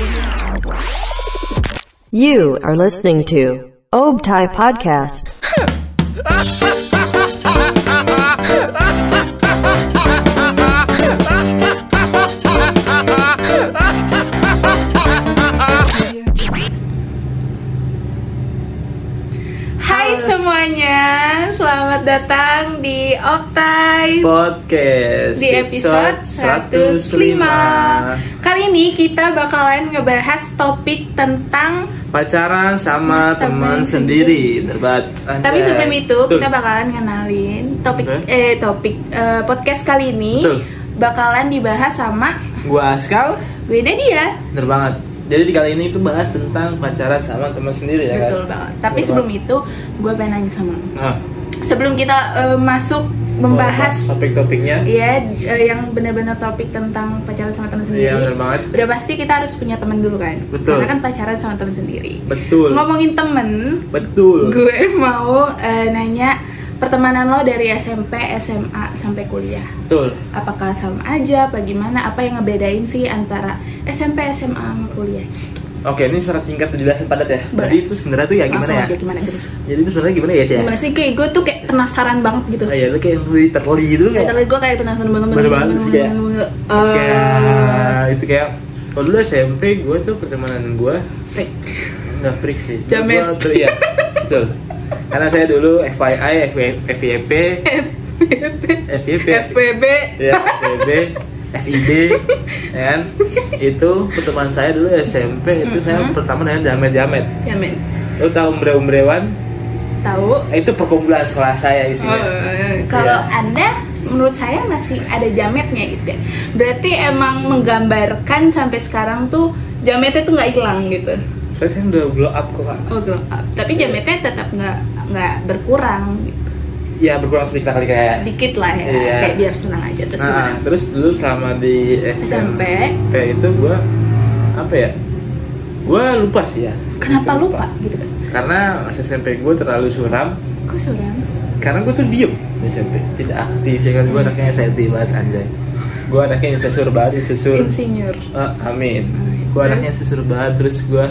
You are listening to Obtai Podcast. Hai semuanya, selamat datang di Obtai Podcast di episode 105. Kali ini kita bakalan ngebahas topik tentang pacaran sama teman sendiri. Tapi sebelum itu kita bakalan ngenalin podcast kali ini. Betul. Bakalan dibahas sama Gua Askal, gue Nadia. bener banget. Jadi di kali ini itu bahas tentang pacaran sama teman sendiri ya kan? Betul banget. Tapi sebelum itu gue pengen nanya sama lo. Sebelum kita masuk membahas topik-topiknya, yang benar-benar topik tentang pacaran sama teman sendiri. Iya, benar banget. Udah pasti kita harus punya teman dulu kan. Betul. Karena kan pacaran sama teman sendiri. Betul. Ngomongin temen, Betul. gue mau nanya pertemanan lo dari SMP, SMA sampai kuliah. Betul. Apakah sama aja? Apa gimana? Apa yang ngebedain sih antara SMP, SMA sama kuliah? Oke, ini secara singkat dijelasin padat ya. Boleh. Jadi itu sebenarnya tuh ya gimana Langsung ya? aja, gimana gitu? Jadi itu sebenarnya gimana ya sih ya? Gimana sih? Kayak gue tuh kayak penasaran banget gitu. Oh iya, lu kayak literally gitu kayak. Literally gue kayak penasaran banget. Bener banget sih kayak. Itu kayak kalau dulu SMP gue tuh pertemanan gue nggak freak sih. Jamet. Gua tuh ya, betul. Karena saya dulu FYI, FYP, FWB, ya, FWB, FIB, ya kan? Itu pertemuan saya dulu SMP. Itu saya pertama dengan jamet. Jamet. Lo tahu umbre-umbrewan? Tahu? Itu perkumpulan sekolah saya isinya. Kalau Iya. Anda, menurut saya masih ada jametnya gitu ya. Berarti emang menggambarkan sampai sekarang tuh jametnya tuh nggak hilang gitu. Saya udah blow up kok kak. Oh, glow up. Tapi jametnya tetap nggak berkurang gitu. Ya berkurang sedikit kali kayak. Dikit lah ya. Iya. Kayak biar senang aja terus Nah, gimana? terus dulu selama di SMP itu gue apa ya? Gue lupa sih ya. Kenapa lupa gitu kan? Karena SMP gue terlalu suram. Kok suram? Karena gue tuh diem di SMP, tidak aktif ya kan. Gue anaknya SLT banget anjay. Gue anaknya insecure banget, Insinyur. Amin. Gue Terus? anaknya insecure banget. Terus gue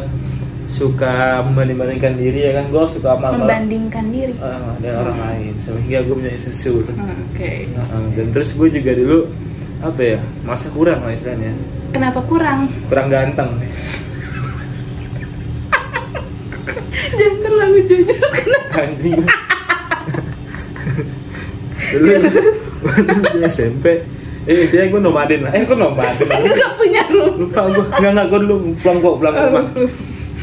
suka membandingkan diri ya kan. Gue suka Membandingkan diri. dengan orang lain, sehingga gue punya insecure. Oke. Dan terus gue juga dulu apa ya, masa kurang lah istilahnya. Kenapa kurang? Kurang ganteng. Jangan terlalu jujur. Kenapa? Anjing. Dulu di SMP intinya gue nomaden lah. Kok nomaden? Gak punya rumah. Lupa gue. Enggak, gue dulu pulang rumah.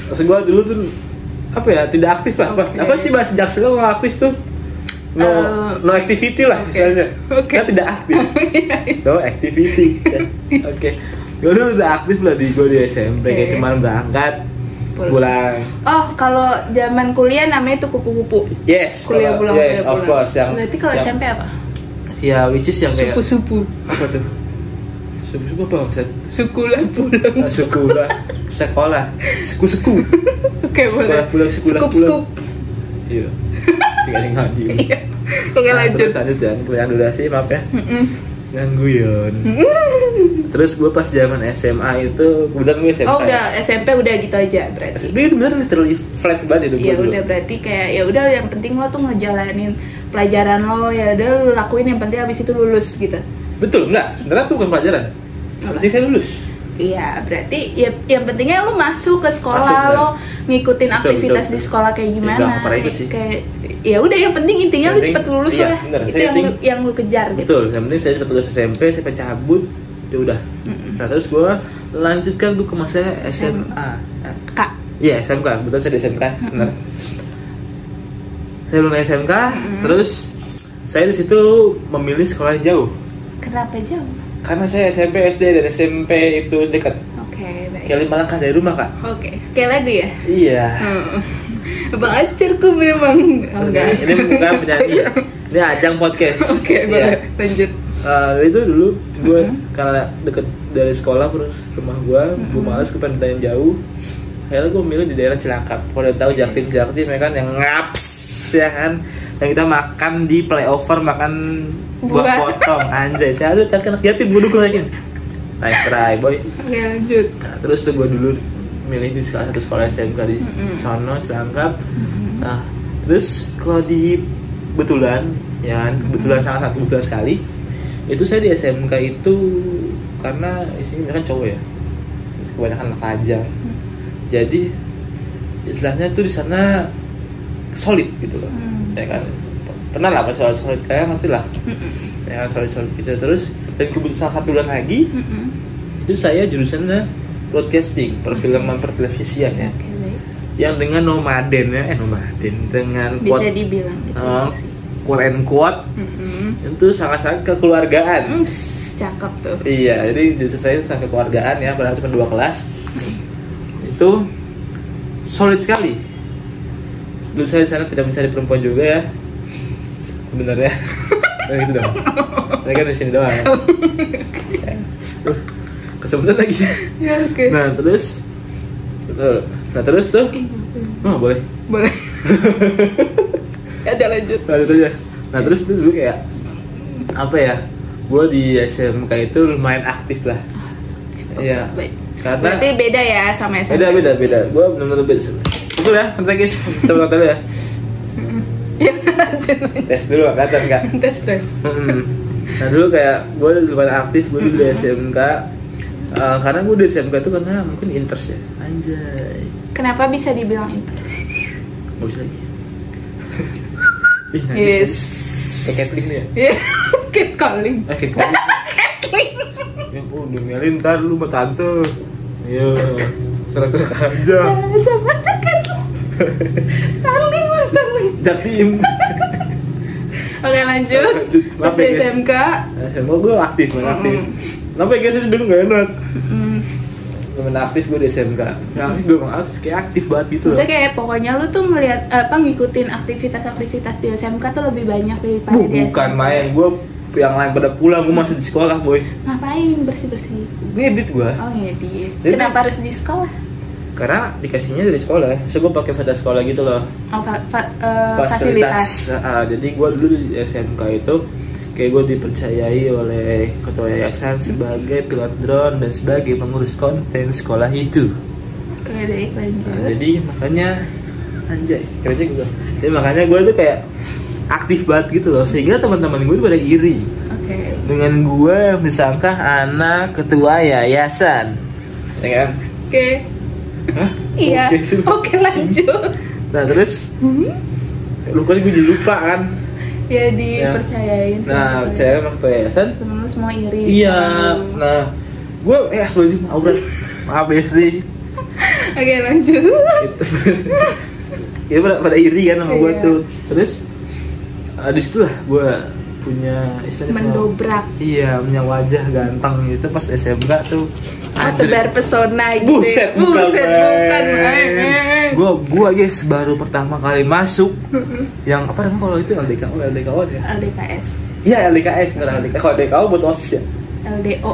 Maksud gue dulu tuh apa ya, tidak aktif lah. Apa sih bahasa Jaksel nggak aktif tuh? No activity lah misalnya. Kan tidak aktif. No activity. Oke. Gue dulu udah aktif lah di SMP. Kayak cuman berangkat pulang. Oh, kalau zaman kuliah namanya tuh kupu-kupu. Yes. Kuliah pulang. Yes, of course. Berarti kalau SMP apa? Ya, which is yang kayak Supu-supu. apa tuh? Suku apa maksud? Sukulah pulang. Sekolah, sekolah, suku. Oke, boleh. Sekolah pulang. Iya. Sekali ngaji. Iya. Oke, lanjut. Terus lanjut dan kurang durasi, maaf ya. Gangguan. Terus gue pas zaman SMA itu, udah gue SMP. Oh, udah SMP udah gitu aja berarti. Tapi bener literally flat banget itu. Ya udah berarti kayak ya udah yang penting lo tuh ngejalanin pelajaran lo, ya udah lo lakuin yang penting habis itu lulus gitu. Betul, enggak. Sebenarnya tuh bukan pelajaran. Berarti saya lulus. Iya, berarti ya yang pentingnya lo masuk ke sekolah, Masuk, lo ngikutin betul, aktivitas betul. di sekolah kayak gimana. Nggak pernah ikut sih. Kayak ya udah yang penting intinya lo Yang cepet lulus iya, lah. bener. Itu Saya yang lo kejar gitu. Betul, yang penting saya cepet lulus SMP, saya cabut, ya udah. Nah terus gue lanjutkan gue ke masa SMA. Kak. Iya SMK, betul saya di SMK, benar. Saya lulus SMK, terus saya di situ memilih sekolah yang jauh. Kenapa jauh? Karena saya SMP, SD dan SMP itu dekat. Oke, baik. Kayak 5 langkah dari rumah kak. Oke, kayak lagu ya? Iya. Bang Acerku memang. Ini bukan penyanyi ya. Ini ajang podcast. Oke, boleh lanjut. Itu dulu gue karena deket dari sekolah terus rumah gue males ke pendidikan yang jauh. Akhirnya gue milih di daerah Cilangkap. Kalau tahu Jaktim ya kan yang ngaps ya kan, yang kita makan di playover makan buah potong anjay. Saya tuh anak Jatim gue dukung lagi. nice try boy. Oke, lanjut. Nah, terus tuh gue dulu milih di salah satu sekolah SMK di sono Cilangkap. Nah, terus kalau di kebetulan sangat kebetulan sekali itu saya di SMK itu karena isinya kan cowok ya, kebanyakan anak lajang. Jadi istilahnya tuh di sana solid gitu loh, ya kan. Pernah lah pas solid kayak ngerti lah, ya kan solid gitu. Terus dan kebetulan 1 bulan lagi itu saya jurusannya broadcasting, perfilman pertelevisian ya. Oke, baik. Yang dengan nomaden dengan Bisa dibilang gitu sih. quote and quote itu sangat-sangat kekeluargaan. Cakep tuh. Iya, jadi jurusan saya sangat kekeluargaan ya, padahal cuma 2 kelas. Itu solid sekali. Dulu saya di sana tidak mencari perempuan juga ya, sebenarnya. Nah, gitu dong. Saya kan di sini doang. Ya. Kesebutan lagi. Ya, oke. Nah terus tuh, boleh. Ada lanjut. Lanjut aja. Nah terus tuh dulu kayak apa ya? Gue di SMK itu lumayan aktif lah. Iya. Baik. Karena Berarti beda ya sama SMP. beda. Gue benar-benar beda. Betul ya, nanti guys, kita dulu ya. Ya, lanjut. Tes dulu, kelihatan nggak? Tes dulu. Nah dulu kayak gue lumayan aktif, gue dulu di SMK. Karena gue di SMK itu karena mungkin interest ya. Anjay. Kenapa bisa dibilang interest? Gak bisa lagi. Ih, Yes. Kayak Catling nih ya? Iya, keep calling. Catling. Ya udah ngelin ntar lu sama tante. Iya. Serak-serak aja. Sama kan. Starling. Jatim. Oke, lanjut. Pas Maaf ya, guys. SMK. SMK gue aktif. Kenapa ya guys, dulu gak enak. Temen aktif gue di SMK. Yang aktif gue emang aktif, kayak aktif banget gitu loh. Maksudnya kayak pokoknya lu tuh ngeliat ngikutin aktivitas-aktivitas di SMK tuh lebih banyak daripada di SMK. Bukan main, gue yang lain pada pulang, gue masih di sekolah boy. Ngapain bersih-bersih? Ngedit gue. Oh, ngedit. Jadi- Kenapa harus di sekolah? Karena dikasihnya dari sekolah ya. So gue pakai fasilitas sekolah gitu loh. Oh, fasilitas. Jadi gue dulu di SMK itu kayak gue dipercayai oleh ketua yayasan sebagai pilot drone dan sebagai pengurus konten sekolah itu. Oke, baik, lanjut. Nah, jadi makanya anjay, keren juga gue. Jadi makanya gue tuh kayak aktif banget gitu loh, sehingga teman-teman gue tuh pada iri Oke. dengan gue yang disangka anak ketua yayasan, ya kan? Oke. Hah? Iya. sih. Oke, lanjut. Nah terus, lupa gue jadi lupa kan? Ya dipercayain. Nah, saya sama ketua yayasan. Temen lu semua iri. Iya. sama lu. Nah, gue astagfirullahaladzim, aurat. Maaf Besti. Oke, lanjut. Ya pada iri kan sama gue Iya. tuh. Terus di situ lah gue punya istilahnya Mendobrak. iya, punya wajah ganteng gitu pas SMK tuh. Tebar pesona gitu. Buset, Bukan. Gua guys baru pertama kali masuk yang apa namanya kalau itu LDKO ya. LDKS. Iya LDKS bener LDKS. Kalau LDKO buat OSIS ya. LDO,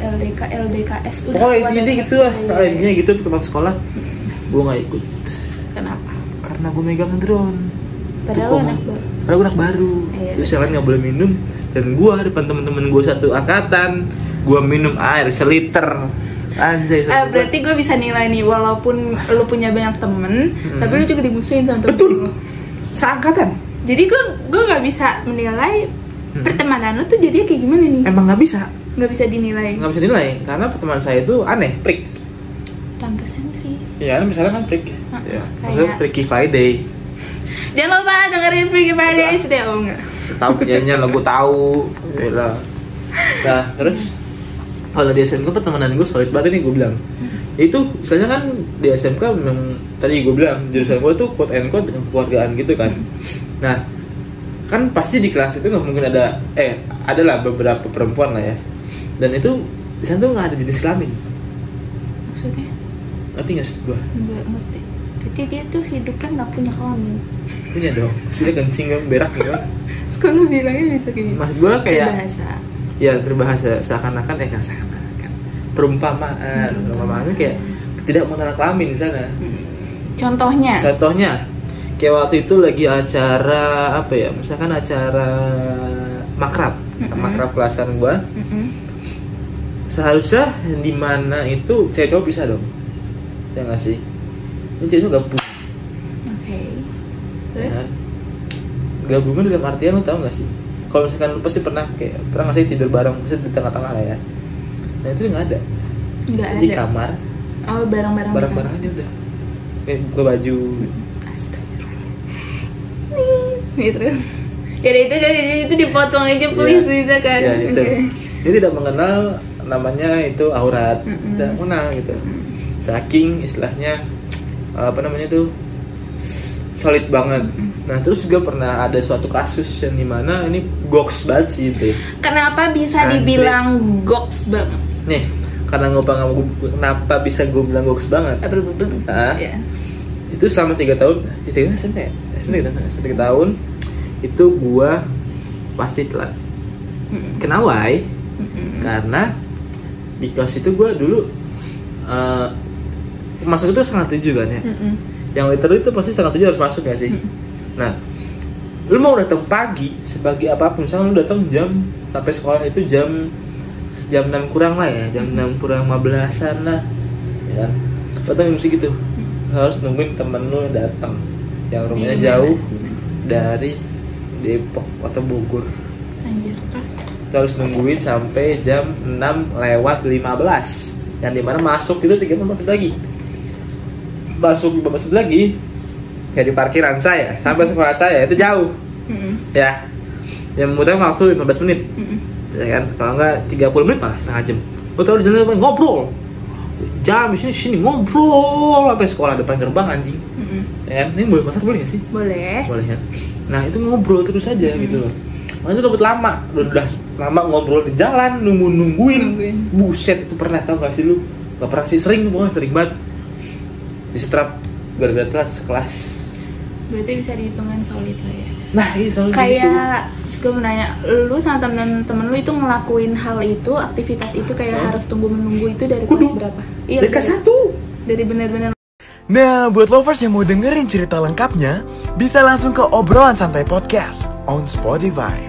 LDKS udah. Oh keluar ini dari- gitu lah. Iya. Intinya gitu pertama sekolah. Gua nggak ikut Kenapa? karena gua megang drone. Padahal Tuh, anak baru. Padahal gue anak baru. Iya. Terus yang lain nggak boleh minum. Dan gue depan temen-temen gue satu angkatan, gue minum air seliter. Anjay. Berarti gue bisa nilai nih, walaupun lu punya banyak temen, tapi lu juga dimusuhin sama temen Betul. lu. Seangkatan. Jadi gue nggak bisa menilai pertemanan lu tuh jadinya kayak gimana nih? Emang nggak bisa. Nggak bisa dinilai. Nggak bisa dinilai karena pertemanan saya itu aneh, freak. Pantesan sih. Iya, misalnya kan freak. Ya, maksudnya kayak- Freaky Friday. Jangan lupa dengerin Freaky Friday deh, oh enggak. Tahu penyanyinya lagu tahu. Yalah. Nah, terus kalau di SMK pertemanan gue solid banget nih gue bilang. Itu istilahnya kan di SMK memang tadi gue bilang jurusan gue tuh quote and quote dengan keluargaan gitu kan. Nah, kan pasti di kelas itu nggak mungkin adalah beberapa perempuan lah ya. Dan itu di sana tuh nggak ada jenis kelamin. Maksudnya? Ngerti nggak sih gue? Nggak ngerti. Berarti dia tuh hidupnya nggak punya kelamin. Punya dong. Maksudnya kencing kan berak gitu. Sekarang lu bilangnya bisa kayak gitu. Maksud gue kayak bahasa. ya berbahasa seakan-akan nggak seakan-akan perumpamaannya kayak tidak mengenal kelamin di sana. Contohnya kayak waktu itu lagi acara apa ya, misalkan acara makrab kelasan gua. seharusnya di mana itu cewek cowok bisa dong, ya nggak sih? Ini ceweknya gabung. Oke. Terus? Ya. Gabungan dalam artian lu tau nggak sih? Kalau misalkan lu pasti pernah nggak sih tidur bareng, pasti di tengah-tengah lah ya. Nah itu nggak ada. Nggak ada. Di kamar. Oh barang-barang. Barang-barang aja udah. Kayak buka baju. Astagfirullah. Gitu. Jadi itu dipotong aja please bisa kan? Ya, itu. Okay. Dia tidak mengenal namanya itu aurat, tidak mengenal gitu. Saking istilahnya apa namanya tuh solid banget. Nah terus juga pernah ada suatu kasus yang dimana ini goks banget sih itu. Kenapa bisa dibilang goks banget? Nih karena kenapa bisa gue bilang goks banget? Nah, itu selama 3 tahun, itu SMP 3 tahun itu gue pasti telat. Kenapa? Karena di kelas itu gue dulu masuk itu setengah 7 kan ya. Yang literal itu pasti setengah 7 harus masuk gak sih? Nah, lu mau datang pagi sebagai apapun, misalnya lu datang jam sampai sekolah itu jam 6 kurang lah ya, jam 6 kurang 15an lah, ya kan? Datang mesti gitu, harus nungguin temen lu yang datang, yang rumahnya jauh dari Depok atau Bogor. Anjir, terus? Harus nungguin sampai jam 6:15, yang dimana masuk itu 3 menit lagi. Masuk 15 menit lagi dari parkiran saya sampai sekolah saya itu jauh. Ya. Yang muter waktu 15 menit. Ya kan? Kalau enggak 30 menit malah setengah jam. Lu tahu di jalan ngobrol. Jam di sini ngobrol sampai sekolah depan gerbang anjing. Ya kan? Ini boleh pasar boleh enggak sih? Boleh. Boleh kan? Nah, itu ngobrol terus aja gitu loh. Makanya itu dapat lama. Udah lama ngobrol di jalan, nungguin. Buset, itu pernah tau gak sih lu? Gak pernah sih, sering banget. Disetrap gara-gara telat sekelas. Berarti bisa dihitungkan solid lah ya. Nah, iya solid kayak terus gue mau nanya, lu sama temen lu itu ngelakuin hal itu, aktivitas itu kayak harus tunggu menunggu itu dari kelas berapa? Iya, dari kelas 1. Dari benar-benar. Nah, buat lovers yang mau dengerin cerita lengkapnya, bisa langsung ke Obrolan Santai Podcast on Spotify.